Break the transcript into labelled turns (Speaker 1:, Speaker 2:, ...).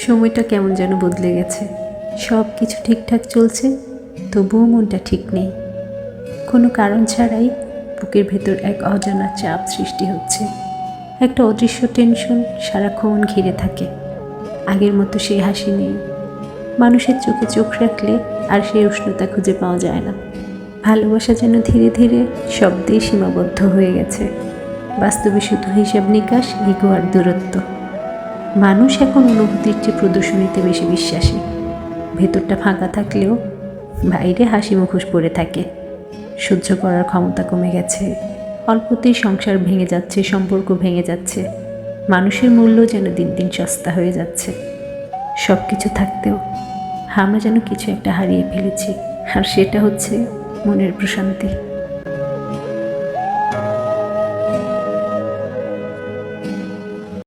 Speaker 1: সময়টা কেমন যেন বদলে গেছে। সব কিছু ঠিকঠাক চলছে, তবুও মনটা ঠিক নেই। কোনো কারণ ছাড়াই বুকের ভেতর এক অজানা চাপ সৃষ্টি হচ্ছে। একটা অদৃশ্য টেনশন সারাক্ষণ ঘিরে থাকে। আগের মতো সেই হাসি নেই। মানুষের চোখে চোখ রাখলে আর সেই উষ্ণতা খুঁজে পাওয়া যায় না। ভালোবাসা যেন ধীরে ধীরে শব্দেই সীমাবদ্ধ হয়ে গেছে। বাস্তবে শুধু হিসাব নিকাশ, ইগো আর দূরত্ব। মানুষ এখন অনুভূতির চেয়ে প্রদর্শনীতে বেশি বিশ্বাসী। ভেতরটা ফাঁকা থাকলেও বাইরে হাসি মুখোশ পড়ে থাকে। সহ্য করার ক্ষমতা কমে গেছে। অল্পতেই সংসার ভেঙে যাচ্ছে, সম্পর্ক ভেঙে যাচ্ছে। মানুষের মূল্য যেন দিন দিন সস্তা হয়ে যাচ্ছে। সব কিছু থাকতেও আমরা যেন কিছু একটা হারিয়ে ফেলেছি, আর সেটা হচ্ছে মনের প্রশান্তি।